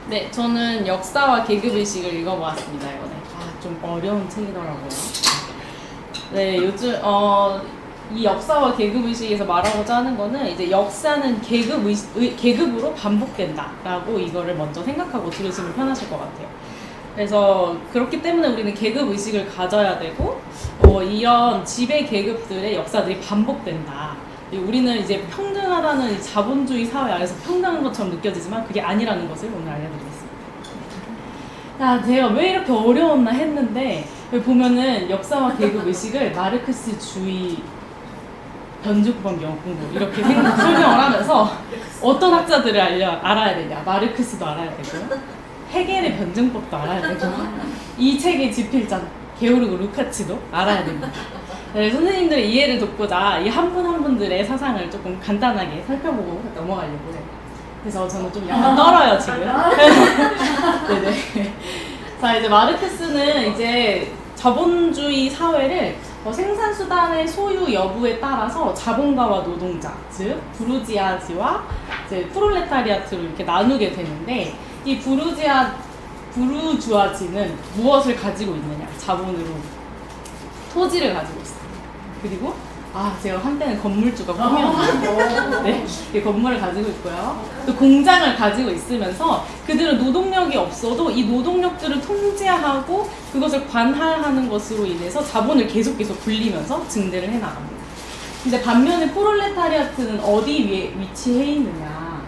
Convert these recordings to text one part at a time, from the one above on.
네, 저는 역사와 계급의식을 읽어보았습니다, 이번에. 아, 좀 어려운 책이더라고요. 네, 요즘, 이 역사와 계급의식에서 말하고자 하는 거는 이제 역사는 계급으로 반복된다라고 이거를 먼저 생각하고 들으시면 편하실 것 같아요. 그래서 그렇기 때문에 우리는 계급의식을 가져야 되고, 이런 지배 계급들의 역사들이 반복된다. 우리는 이제 평등하다는 이 자본주의 사회 안에서 평등한 것처럼 느껴지지만 그게 아니라는 것을 오늘 알려드리겠습니다. 야, 제가 왜 이렇게 어려웠나 했는데 여기 보면은 역사와 계급 의식을 마르크스주의 변주구방 영어 공부 이렇게 설명을 하면서 어떤 학자들을 알아야 되냐, 마르크스도 알아야 되고 헤겔의 변증법도 알아야 되고 이 책의 지필자 게오르그 루카치도 알아야 됩니다. 네, 선생님들의 이해를 돕고자 이 한 분 한 분들의 사상을 조금 간단하게 살펴보고 넘어가려고 해요. 그래서 저는 좀 약간 떨어요, 지금. 네네. 자, 이제 마르크스는 이제 자본주의 사회를 생산수단의 소유 여부에 따라서 자본가와 노동자, 즉, 부르지아지와 이제 프롤레타리아트로 이렇게 나누게 되는데, 이 부르주아지는 무엇을 가지고 있느냐? 자본으로 토지를 가지고 있어요. 그리고 제가 한때는 건물주가 꿈이었는데 네, 이 건물을 가지고 있고요. 또 공장을 가지고 있으면서 그들은 노동력이 없어도 이 노동력들을 통제하고 그것을 관할하는 것으로 인해서 자본을 계속 굴리면서 증대를 해나갑니다. 근데 반면에 프롤레타리아트는 어디 위에 위치해 있느냐?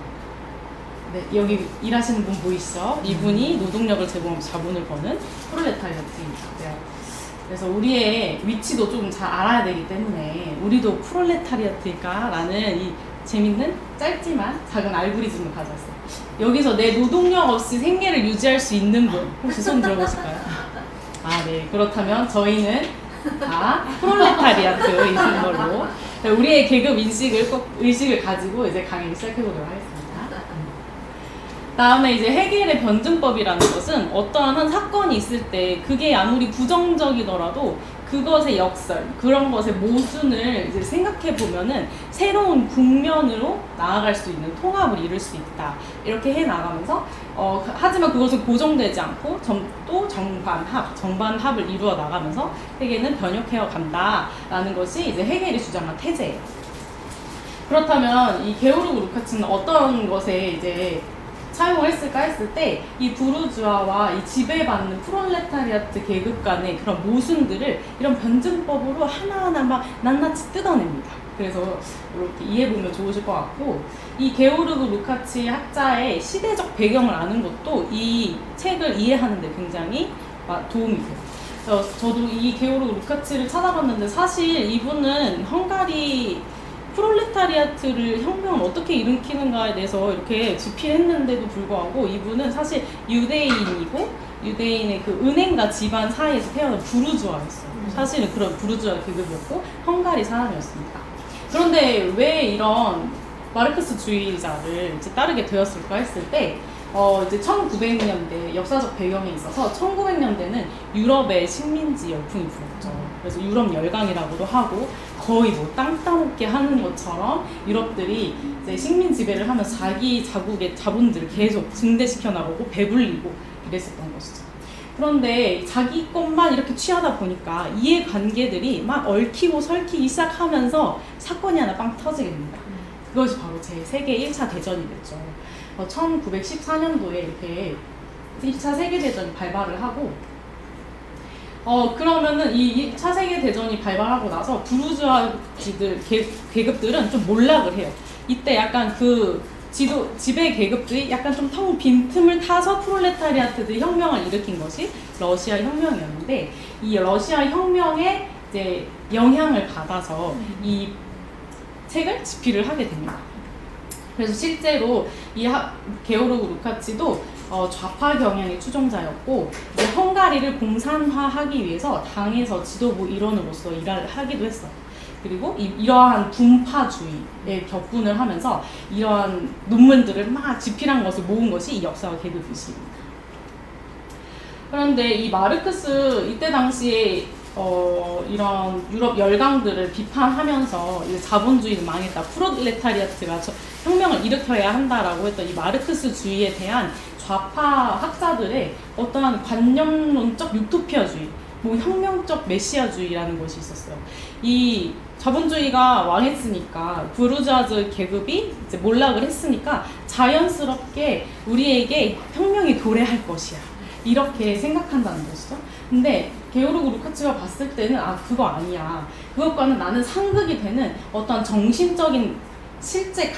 네, 여기 일하시는 분 보이시죠? 이분이 노동력을 제공하면서 자본을 버는 프롤레타리아트입니다. 네. 그래서 우리의 위치도 좀 잘 알아야 되기 때문에 우리도 프롤레타리아트일까? 라는 이 재밌는 짧지만 작은 알고리즘을 가졌어요. 여기서 내 노동력 없이 생계를 유지할 수 있는 분 혹시 손 들어보실까요? 네. 그렇다면 저희는 프롤레타리아트이신 걸로 우리의 계급 의식을 가지고 이제 강의를 시작해보도록 하겠습니다. 다음에 이제 헤겔의 변증법이라는 것은 어떠한 한 사건이 있을 때 그게 아무리 부정적이더라도 그것의 역설, 그런 것의 모순을 이제 생각해 보면은 새로운 국면으로 나아갈 수 있는 통합을 이룰 수 있다. 이렇게 해 나가면서 하지만 그것은 고정되지 않고 또 정반합을 이루어 나가면서 세계는 변혁해 간다라는 것이 이제 헤겔이 주장한 태제예요. 그렇다면 이 게오르그 루카치는 어떤 것에 이제 사용을 했을까 했을 때 이 부르주아와 이 지배받는 프롤레타리아트 계급 간의 그런 모순들을 이런 변증법으로 하나하나 막 낱낱이 뜯어냅니다. 그래서 이렇게 이해해보면 좋으실 것 같고 이 게오르그 루카치 학자의 시대적 배경을 아는 것도 이 책을 이해하는 데 굉장히 도움이 돼요. 그래서 저도 이 게오르그 루카치를 찾아봤는데 사실 이분은 헝가리 프롤레타리아트를 혁명을 어떻게 일으키는가에 대해서 이렇게 집필했는데도 불구하고 이분은 사실 유대인이고 유대인의 그 은행가 집안 사이에서 태어난 부르주아였어요. 사실은 그런 부르주아 계급이었고 헝가리 사람이었습니다. 그런데 왜 이런 마르크스주의자를 이제 따르게 되었을까 했을 때 이제 1900년대 역사적 배경에 있어서 1900년대는 유럽의 식민지 열풍이 불었죠. 그래서 유럽 열강이라고도 하고 거의 땅 따먹게 하는 것처럼 유럽들이 이제 식민 지배를 하면서 자기 자국의 자본들을 계속 증대시켜 나가고 배불리고 이랬었던 것이죠. 그런데 자기 것만 이렇게 취하다 보니까 이해관계들이 막 얽히고 설키기 시작하면서 사건이 하나 빵 터지게 됩니다. 그것이 바로 제2 1차 대전이 됐죠. 1914년도에 이렇게 1차 세계대전이 발발을 하고 그러면은 이 2차 세계대전이 발발하고 나서 부르주아지들 계급들은 좀 몰락을 해요. 이때 약간 그 지배 계급들이 약간 좀 텅 빈 틈을 타서 프롤레타리아트들이 혁명을 일으킨 것이 러시아 혁명이었는데 이 러시아 혁명에 이제 영향을 받아서 이 책을 집필을 하게 됩니다. 그래서 실제로 이 게오르그 루카치도 좌파 경향의 추종자였고 이제 헝가리를 공산화하기 위해서 당에서 지도부 일원으로서 일을 하기도 했어요. 그리고 이러한 분파주의에 격분을 하면서 이러한 논문들을 막 집필한 것을 모은 것이 이 역사와 계급 의식입니다. 그런데 이 마르크스 이때 당시에 이런 유럽 열강들을 비판하면서 이제 자본주의는 망했다, 프롤레타리아트가 혁명을 일으켜야 한다라고 했던 이 마르크스주의에 대한 좌파 학자들의 어떠한 관념론적 유토피아주의, 뭐 혁명적 메시아주의라는 것이 있었어요. 이 자본주의가 왕했으니까 부르주아즈 계급이 이제 몰락을 했으니까 자연스럽게 우리에게 혁명이 도래할 것이야. 이렇게 생각한다는 것이죠. 근데 게오르그 루카츠가 봤을 때는 그거 아니야. 그것과는 나는 상극이 되는 어떤 정신적인 실제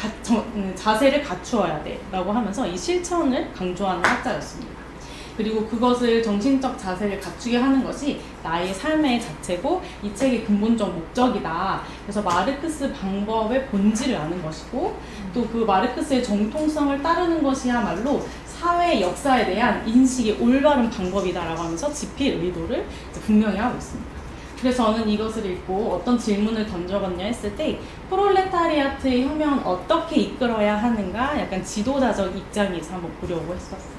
자세를 갖추어야 돼 라고 하면서 이 실천을 강조하는 학자였습니다. 그리고 그것을 정신적 자세를 갖추게 하는 것이 나의 삶의 자체고 이 책의 근본적 목적이다. 그래서 마르크스 방법의 본질을 아는 것이고 또 그 마르크스의 정통성을 따르는 것이야말로 사회 역사에 대한 인식이 올바른 방법이다라고 하면서 집필 의도를 분명히 하고 있습니다. 그래서 저는 이것을 읽고 어떤 질문을 던져봤냐 했을 때 프롤레타리아트의 혁명은 어떻게 이끌어야 하는가 약간 지도자적 입장에서 한번 보려고 했었습니다.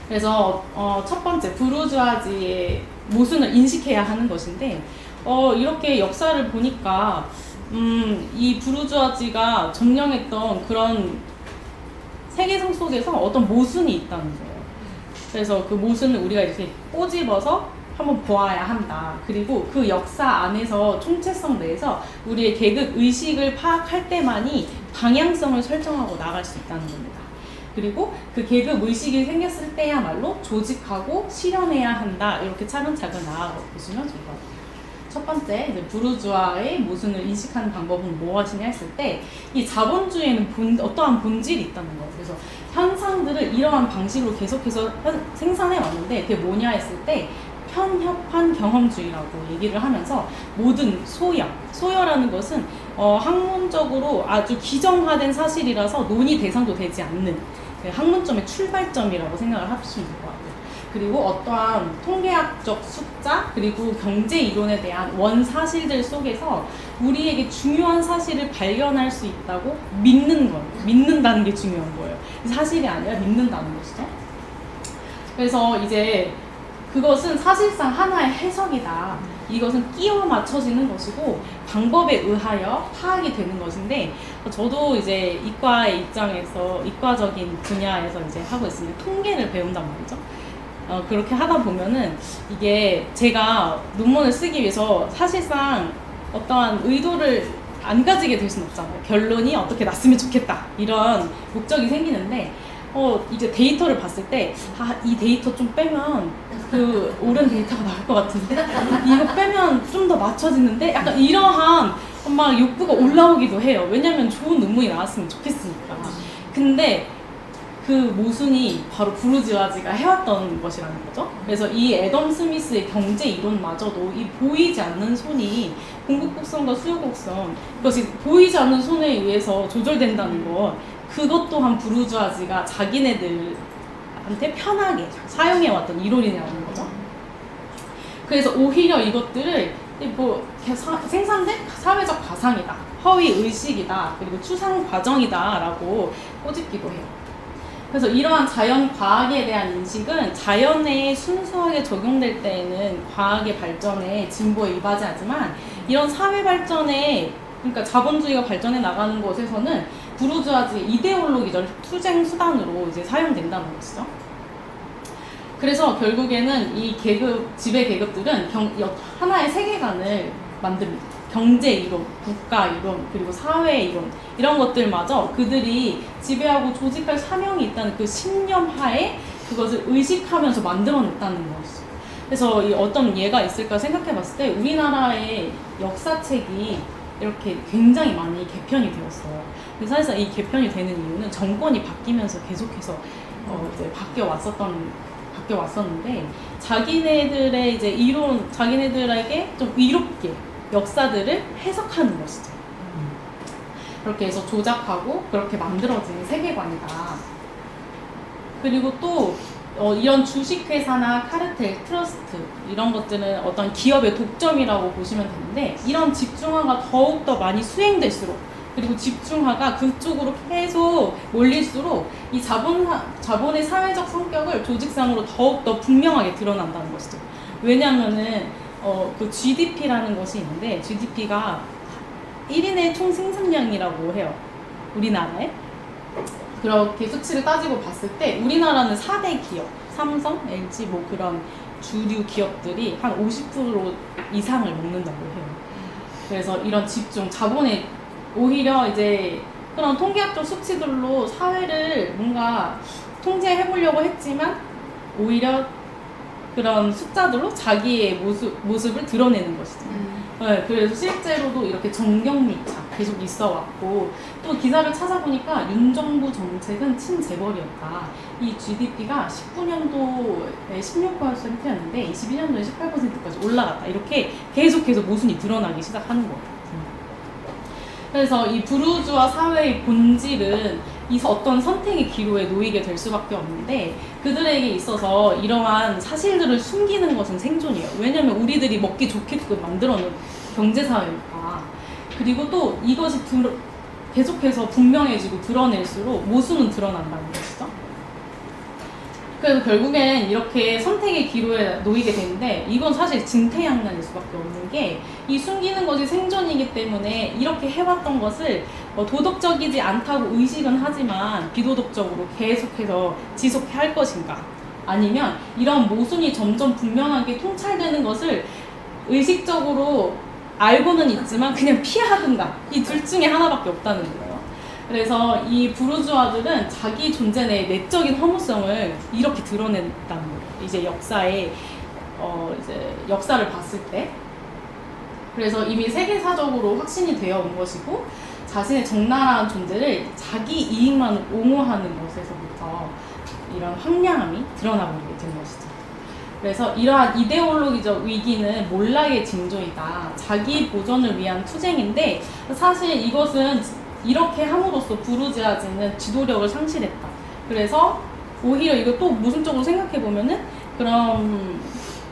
그래서 첫 번째 부르주아지의 모순을 인식해야 하는 것인데 이렇게 역사를 보니까 이 부르주아지가 점령했던 그런 세계성 속에서 어떤 모순이 있다는 거예요. 그래서 그 모순을 우리가 이렇게 꼬집어서 한번 보아야 한다. 그리고 그 역사 안에서 총체성 내에서 우리의 계급 의식을 파악할 때만이 방향성을 설정하고 나갈 수 있다는 겁니다. 그리고 그 계급 의식이 생겼을 때야말로 조직하고 실현해야 한다. 이렇게 차근차근 나아가 보시면 좋을 것 같아요. 첫 번째, 이제 부르주아의 모순을 인식하는 방법은 무엇이냐 했을 때 이 자본주의에는 어떠한 본질이 있다는 거예요. 그래서 현상들을 이러한 방식으로 계속해서 생산해 왔는데 그게 뭐냐 했을 때 편협한 경험주의라고 얘기를 하면서 모든 소여라는 것은 학문적으로 아주 기정화된 사실이라서 논의 대상도 되지 않는 학문점의 출발점이라고 생각을 하시면 될 것 같아요. 그리고 어떠한 통계학적 숫자 그리고 경제 이론에 대한 원사실들 속에서 우리에게 중요한 사실을 발견할 수 있다고 믿는 거예요. 믿는다는 게 중요한 거예요. 사실이 아니라 믿는다는 것이죠. 그래서 이제 그것은 사실상 하나의 해석이다. 이것은 끼워 맞춰지는 것이고 방법에 의하여 파악이 되는 것인데 저도 이제 이과의 입장에서 이과적인 분야에서 이제 하고 있으면 통계를 배운단 말이죠. 그렇게 하다 보면은 이게 제가 논문을 쓰기 위해서 사실상 어떠한 의도를 안 가지게 될 수는 없잖아요. 결론이 어떻게 났으면 좋겠다 이런 목적이 생기는데 이제 데이터를 봤을 때 이 데이터 좀 빼면 그 옳은 데이터가 나올 것 같은데 이거 빼면 좀 더 맞춰지는데 약간 이러한 막 욕구가 올라오기도 해요. 왜냐면 좋은 논문이 나왔으면 좋겠으니까. 근데 그 모순이 바로 부르주아지가 해왔던 것이라는 거죠. 그래서 이 애덤 스미스의 경제 이론마저도 이 보이지 않는 손이 공급곡선과 수요곡선 그것이 보이지 않는 손에 의해서 조절된다는 것 그것 또한 부르주아지가 자기네들한테 편하게 사용해왔던 이론이라는 거죠. 그래서 오히려 이것들을 생산된 사회적 가상이다, 허위 의식이다, 그리고 추상 과정이다 라고 꼬집기도 해요. 그래서 이러한 자연 과학에 대한 인식은 자연에 순수하게 적용될 때에는 과학의 발전에 진보에 이바지하지만 이런 사회 발전에 그러니까 자본주의가 발전해 나가는 곳에서는 부르주아지의 이데올로기적 투쟁 수단으로 이제 사용된다는 것이죠. 그래서 결국에는 이 지배 계급들은 하나의 세계관을 만듭니다. 경제 이론, 국가 이론, 그리고 사회 이론 이런 것들마저 그들이 지배하고 조직할 사명이 있다는 그 신념하에 그것을 의식하면서 만들어냈다는 것이죠. 그래서 이 어떤 예가 있을까 생각해봤을 때 우리나라의 역사책이 이렇게 굉장히 많이 개편이 되었어요. 사실상 이 개편이 되는 이유는 정권이 바뀌면서 계속해서 이제 바뀌어왔었는데 자기네들의 이제 이론, 자기네들에게 좀 이롭게 역사들을 해석하는 것이죠. 그렇게 해서 조작하고 그렇게 만들어진 세계관이다. 그리고 또 이런 주식회사나 카르텔, 트러스트 이런 것들은 어떤 기업의 독점이라고 보시면 되는데 이런 집중화가 더욱더 많이 수행될수록 그리고 집중화가 그쪽으로 계속 몰릴수록 이 자본의 사회적 성격을 조직상으로 더욱더 분명하게 드러난다는 것이죠. 왜냐하면은 그 GDP라는 것이 있는데 GDP가 1인의 총 생산량이라고 해요. 우리나라에. 그렇게 수치를 따지고 봤을 때 우리나라는 4대 기업, 삼성, LG 뭐 그런 주류 기업들이 한 50% 이상을 먹는다고 해요. 그래서 이런 집중, 자본에 오히려 이제 그런 통계학적 수치들로 사회를 뭔가 통제해보려고 했지만 오히려 그런 숫자들로 자기의 모습을 드러내는 것이죠. 네, 그래서 실제로도 이렇게 정경유착 계속 있어 왔고, 또 기사를 찾아보니까 윤 정부 정책은 친재벌이었다. 이 GDP가 19년도에 16%였는데 22년도에 18%까지 올라갔다. 이렇게 계속 모순이 드러나기 시작하는 거예요. 그래서 이 부르주아 사회의 본질은 이 어떤 선택의 기로에 놓이게 될 수밖에 없는데, 그들에게 있어서 이러한 사실들을 숨기는 것은 생존이에요. 왜냐면 우리들이 먹기 좋게끔 만들어 놓은 경제사회니까. 그리고 또 이것이 계속해서 분명해지고 드러낼수록 모순은 드러난다는 것이죠. 그래서 결국엔 이렇게 선택의 기로에 놓이게 되는데, 이건 사실 진퇴양난일 수밖에 없는 게, 이 숨기는 것이 생존이기 때문에 이렇게 해왔던 것을 도덕적이지 않다고 의식은 하지만 비도덕적으로 계속해서 지속해 할 것인가, 아니면 이런 모순이 점점 분명하게 통찰되는 것을 의식적으로 알고는 있지만 그냥 피하든가, 이 둘 중에 하나밖에 없다는 거예요. 그래서 이 부르주아들은 자기 존재 내 내적인 허무성을 이렇게 드러낸다는 거예요. 이제 역사를 봤을 때. 그래서 이미 세계사적으로 확신이 되어 온 것이고, 자신의 적나라한 존재를 자기 이익만 옹호하는 것에서부터 이런 황량함이 드러나버리게 된 것이죠. 그래서 이러한 이데올로기적 위기는 몰락의 징조이다. 자기 보존을 위한 투쟁인데, 사실 이것은 이렇게 함으로써 부르주아지는 지도력을 상실했다. 그래서 오히려 이거 또 모순적으로 생각해보면은 그런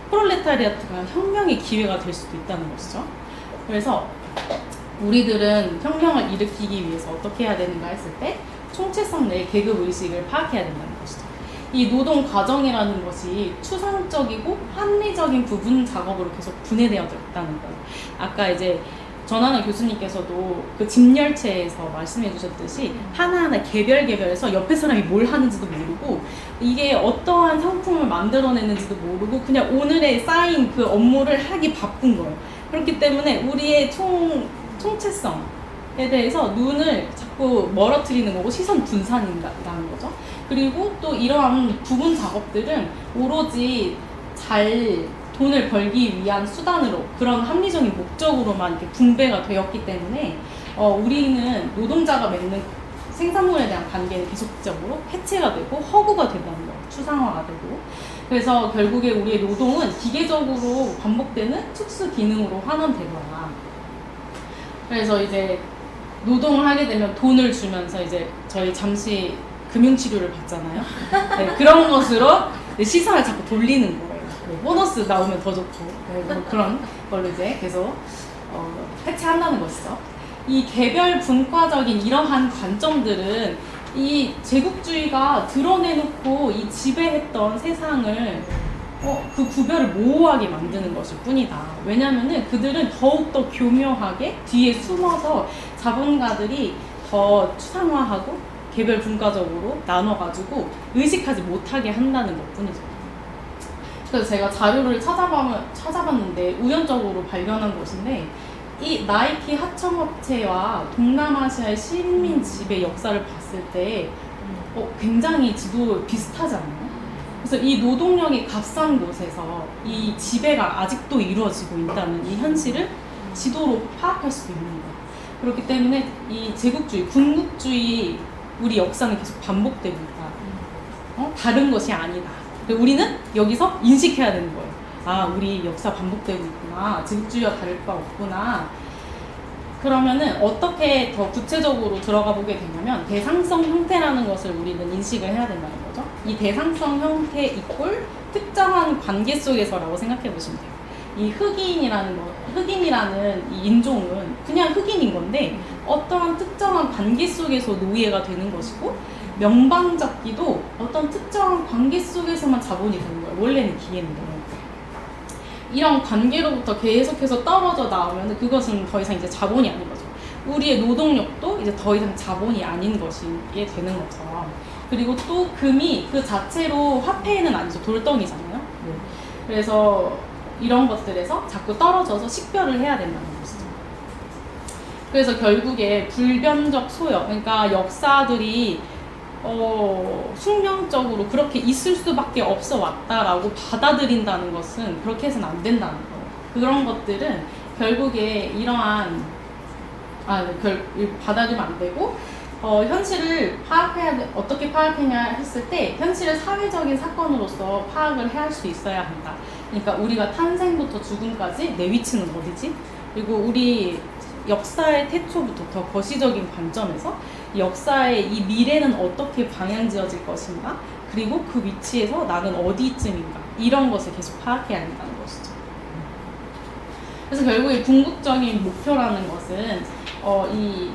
프롤레타리아트가 혁명의 기회가 될 수도 있다는 것이죠. 그래서 우리들은 혁명을 일으키기 위해서 어떻게 해야 되는가 했을 때, 총체성 내 계급 의식을 파악해야 된다는 것이죠. 이 노동 과정이라는 것이 추상적이고 합리적인 부분 작업으로 계속 분해되어져 있다는 거예요. 아까 이제 전하나 교수님께서도 그 집열체에서 말씀해 주셨듯이 하나하나 개별해서 옆에 사람이 뭘 하는지도 모르고, 이게 어떠한 상품을 만들어내는지도 모르고 그냥 오늘에 쌓인 그 업무를 하기 바쁜 거예요. 그렇기 때문에 우리의 총체성에 대해서 눈을 자꾸 멀어뜨리는 거고, 시선 분산이라는 거죠. 그리고 또 이러한 부분 작업들은 오로지 돈을 벌기 위한 수단으로, 그런 합리적인 목적으로만 이렇게 분배가 되었기 때문에 우리는 노동자가 맺는 생산물에 대한 관계는 계속적으로 해체가 되고 허구가 된다는 거예요. 추상화가 되고. 그래서 결국에 우리의 노동은 기계적으로 반복되는 특수 기능으로 환원되거나, 그래서 이제 노동을 하게 되면 돈을 주면서 이제 저희 잠시 금융치료를 받잖아요. 네, 그런 것으로 시선을 자꾸 돌리는 거예요. 보너스 나오면 더 좋고, 뭐 그런 걸로 이제 계속 해체한다는 것이죠. 이 개별 분과적인 이러한 관점들은 이 제국주의가 드러내놓고 이 지배했던 세상을 그 구별을 모호하게 만드는 것일 뿐이다. 왜냐면은 그들은 더욱더 교묘하게 뒤에 숨어서 자본가들이 더 추상화하고 개별 분과적으로 나눠가지고 의식하지 못하게 한다는 것 뿐이죠. 그래서 제가 자료를 찾아봤는데 우연적으로 발견한 것인데, 이 나이키 하청업체와 동남아시아의 식민 지배 역사를 봤을 때 굉장히 지도 비슷하지 않나요? 그래서 이 노동력이 값싼 곳에서 이 지배가 아직도 이루어지고 있다는 이 현실을 지도로 파악할 수도 있는 거예요. 그렇기 때문에 이 제국주의, 군국주의 우리 역사는 계속 반복되고 있다. 다른 것이 아니다. 우리는 여기서 인식해야 되는 거예요. 아, 우리 역사 반복되고 있구나. 제국주의와 다를 바 없구나. 그러면은 어떻게 더 구체적으로 들어가 보게 되냐면, 대상성 형태라는 것을 우리는 인식을 해야 된다는 거죠. 이 대상성 형태 이꼴 특정한 관계 속에서라고 생각해 보시면 돼요. 이 흑인이라는 이 인종은 그냥 흑인인 건데 어떠한 특정한 관계 속에서 노예가 되는 것이고, 명방잡기도 어떤 특정한 관계 속에서만 자본이 되는 거예요. 원래는 기회인데. 이런 관계로부터 계속해서 떨어져 나오면 그것은 더 이상 이제 자본이 아닌 거죠. 우리의 노동력도 이제 더 이상 자본이 아닌 것이게 되는 것처럼. 그리고 또 금이 그 자체로 화폐는 아니죠. 돌덩이잖아요. 네. 그래서 이런 것들에서 자꾸 떨어져서 식별을 해야 된다는 것이죠. 그래서 결국에 불변적 소역, 그러니까 역사들이 숙명적으로 그렇게 있을 수밖에 없어 왔다라고 받아들인다는 것은 그렇게 해서는 안 된다는 거예요. 그런 것들은 결국에 이러한 받아들이면 안 되고 현실을 어떻게 파악해야 했을 때 현실을 사회적인 사건으로서 파악을 해야 할 수 있어야 한다. 그러니까 우리가 탄생부터 죽음까지 내 위치는 어디지? 그리고 우리 역사의 태초부터 더 거시적인 관점에서 역사의 이 미래는 어떻게 방향지어질 것인가? 그리고 그 위치에서 나는 어디쯤인가? 이런 것을 계속 파악해야 한다는 것이죠. 그래서 결국에 궁극적인 목표라는 것은 이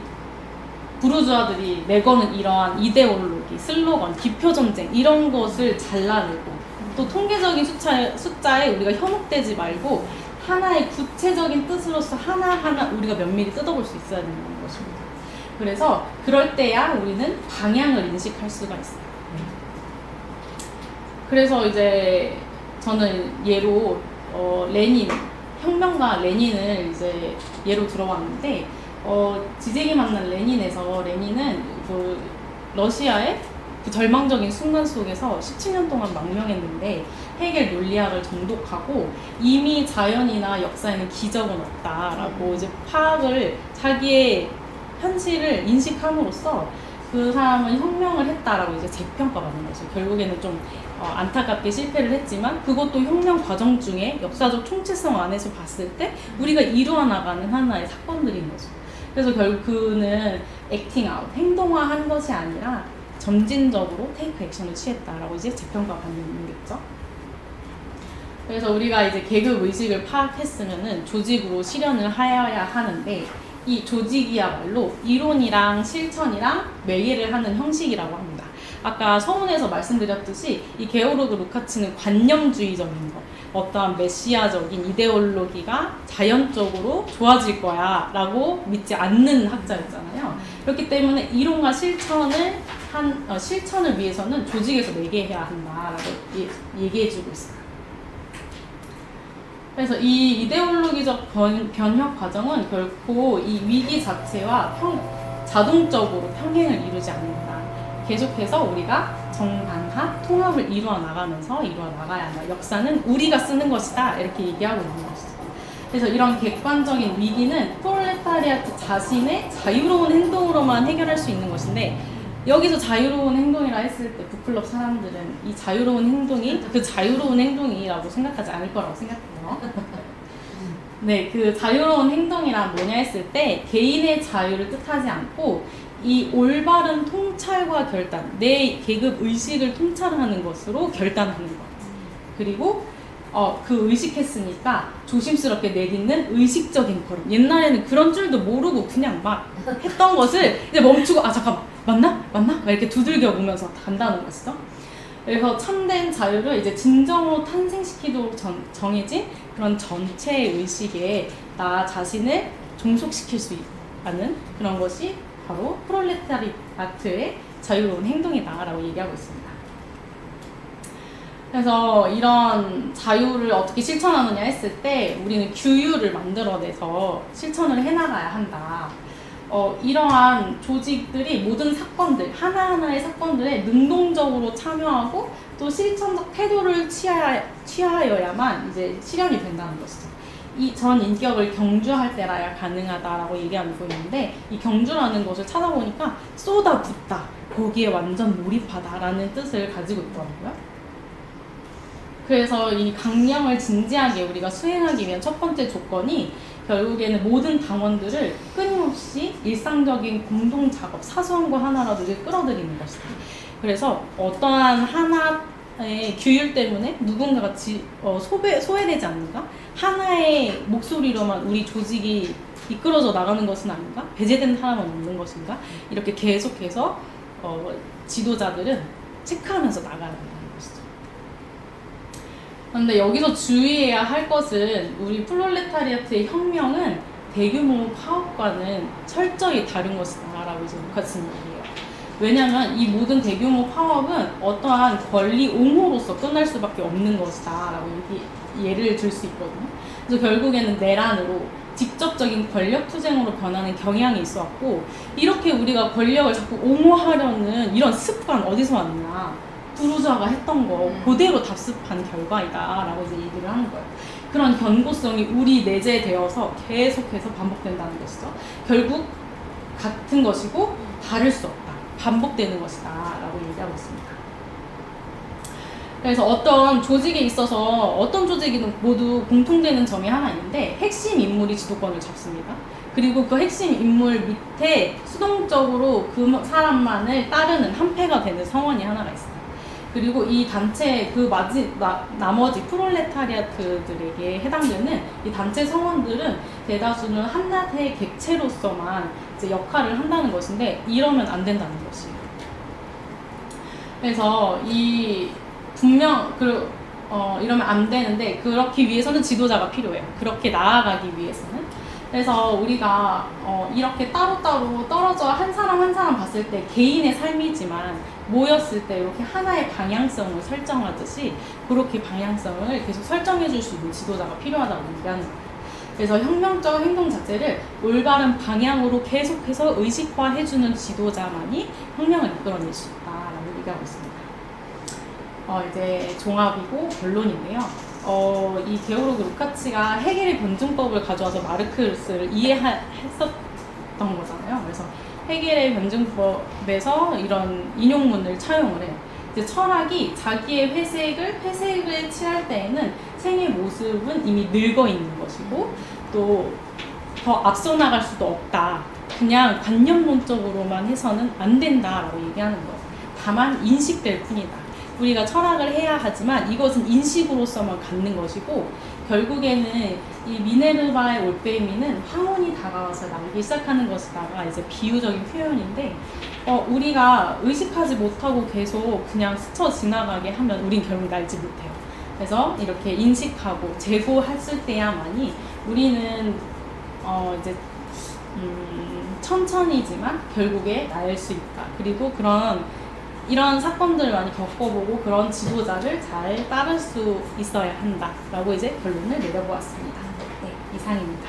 부르주아들이 내거는 이러한 이데올로기, 슬로건, 기표전쟁 이런 것을 잘라내고 또 통계적인 숫자에 우리가 현혹되지 말고 하나의 구체적인 뜻으로서 하나하나 우리가 면밀히 뜯어볼 수 있어야 된다는 것입니다. 그래서 그럴 때야 우리는 방향을 인식할 수가 있어요. 그래서 이제 저는 예로 레닌, 혁명가 레닌을 이제 예로 들어왔는데 지쟁이 만난 레닌에서 레닌은 그 러시아의 그 절망적인 순간 속에서 17년 동안 망명했는데 헤겔 논리학을 정독하고 이미 자연이나 역사에는 기적은 없다라고 이제 파악을 자기의 현실을 인식함으로써 그 사람은 혁명을 했다라고 이제 재평가받는 거죠. 결국에는 좀 안타깝게 실패를 했지만 그것도 혁명 과정 중에 역사적 총체성 안에서 봤을 때 우리가 이루어 나가는 하나의 사건들인 거죠. 그래서 결국 그는 액팅 아웃, 행동화한 것이 아니라 점진적으로 테이크 액션을 취했다라고 이제 재평가받는 거겠죠. 그래서 우리가 이제 계급 의식을 파악했으면은 조직으로 실현을 하여야 하는데 이 조직이야말로 이론이랑 실천이랑 매개를 하는 형식이라고 합니다. 아까 서문에서 말씀드렸듯이 이 게오르그 루카츠는 관념주의적인 것, 어떠한 메시아적인 이데올로기가 자연적으로 좋아질 거야 라고 믿지 않는 학자였잖아요. 그렇기 때문에 이론과 실천을 위해서는 조직에서 매개해야 한다라고 얘기해주고 있어요. 그래서 이 이데올로기적 변혁 과정은 결코 이 위기 자체와 자동적으로 평행을 이루지 않는다. 계속해서 우리가 정반합, 통합을 이루어 나가야 한다. 역사는 우리가 쓰는 것이다. 이렇게 얘기하고 있는 것이죠. 그래서 이런 객관적인 위기는 프롤레타리아트 자신의 자유로운 행동으로만 해결할 수 있는 것인데 여기서 자유로운 행동이라 했을 때 북클럽 사람들은 이 자유로운 행동이 그 자유로운 행동이라고 생각하지 않을 거라고 생각해요. 네, 그 자유로운 행동이란 뭐냐 했을 때 개인의 자유를 뜻하지 않고 이 올바른 통찰과 결단, 내 계급 의식을 통찰하는 것으로 결단하는 것. 그리고 그 의식했으니까 조심스럽게 내딛는 의식적인 걸음. 옛날에는 그런 줄도 모르고 그냥 막 했던 것을 이제 멈추고 잠깐만 맞나? 막 이렇게 두들겨 보면서 간다는 것이죠. 그래서 참된 자유를 이제 진정으로 탄생시키도록 정해진 그런 전체 의식에 나 자신을 종속시킬 수 있는 그런 것이 바로 프롤레타리아트의 자유로운 행동이다라고 얘기하고 있습니다. 그래서 이런 자유를 어떻게 실천하느냐 했을 때 우리는 규율을 만들어내서 실천을 해나가야 한다. 이러한 조직들이 모든 사건들, 하나하나의 사건들에 능동적으로 참여하고 또 실천적 태도를 취하여야만 이제 실현이 된다는 것이죠. 이 전 인격을 경주할 때라야 가능하다라고 얘기하고 있는데 이 경주라는 것을 찾아보니까 쏟아붓다, 거기에 완전 몰입하다라는 뜻을 가지고 있더라고요. 그래서 이 강령을 진지하게 우리가 수행하기 위한 첫 번째 조건이 결국에는 모든 당원들을 끊임없이 일상적인 공동 작업, 사소한 거 하나라도 끌어들이는 것이다. 그래서 어떠한 하나의 규율 때문에 누군가가 소외되지 않는가? 하나의 목소리로만 우리 조직이 이끌어져 나가는 것은 아닌가? 배제된 사람은 없는 것인가? 이렇게 계속해서 지도자들은 체크하면서 나가야 된다는 것이죠. 그런데 여기서 주의해야 할 것은 우리 프롤레타리아트의 혁명은 대규모 파업과는 철저히 다른 것이다라고 이제 루카츠는 얘기해요. 왜냐하면 이 모든 대규모 파업은 어떠한 권리 옹호로서 끝날 수밖에 없는 것이다라고 예를 들 수 있거든요. 그래서 결국에는 내란으로 직접적인 권력 투쟁으로 변하는 경향이 있어왔고, 이렇게 우리가 권력을 자꾸 옹호하려는 이런 습관 어디서 왔냐, 부르주아가 했던 거 그대로 답습한 결과이다라고 이제 얘기를 하는 거예요. 그런 견고성이 우리 내재되어서 계속해서 반복된다는 것이죠. 결국 같은 것이고 다를 수 없다, 반복되는 것이다 라고 얘기하고 있습니다. 그래서 어떤 조직에 있어서 어떤 조직이든 모두 공통되는 점이 하나 있는데, 핵심 인물이 지도권을 잡습니다. 그리고 그 핵심 인물 밑에 수동적으로 그 사람만을 따르는 한패가 되는 성원이 하나가 있어요. 그리고 이 단체 나머지 프롤레타리아트들에게 해당되는 이 단체 성원들은 대다수는 한낱의 객체로서만 이제 역할을 한다는 것인데, 이러면 안 된다는 것이에요. 그래서 이러면 안 되는데, 그렇기 위해서는 지도자가 필요해요. 그렇게 나아가기 위해서는. 그래서 우리가 이렇게 따로따로 떨어져 한 사람 한 사람 봤을 때 개인의 삶이지만, 모였을 때 이렇게 하나의 방향성을 설정하듯이 그렇게 방향성을 계속 설정해 줄 수 있는 지도자가 필요하다고 얘기하는 거예요. 그래서 혁명적 행동 자체를 올바른 방향으로 계속해서 의식화해주는 지도자만이 혁명을 이끌어낼 수 있다라고 얘기하고 있습니다. 이제 종합이고 결론인데요. 이 게오르그 루카치가 헤겔의 변증법을 가져와서 마르크스를 이해했었던 거잖아요. 그래서 헤겔의 변증법에서 이런 인용문을 차용을 해요. 이제 철학이 자기의 회색을 칠할 때에는 생의 모습은 이미 늙어 있는 것이고, 또 더 앞서 나갈 수도 없다, 그냥 관념론적으로만 해서는 안 된다라고 얘기하는 거예요. 다만 인식될 뿐이다. 우리가 철학을 해야 하지만 이것은 인식으로서만 갖는 것이고, 결국에는 이 미네르바의 올빼미는 황혼이 다가와서 나오기 시작하는 것이다가 이제 비유적인 표현인데, 우리가 의식하지 못하고 계속 그냥 스쳐 지나가게 하면 우린 결국 날지 못해요. 그래서 이렇게 인식하고 재고했을 때야만이 우리는 이제 천천히지만 결국에 날 수 있다. 그리고 이런 사건들을 많이 겪어보고 그런 지도자를 잘 따를 수 있어야 한다라고 이제 결론을 내려보았습니다. 네, 이상입니다.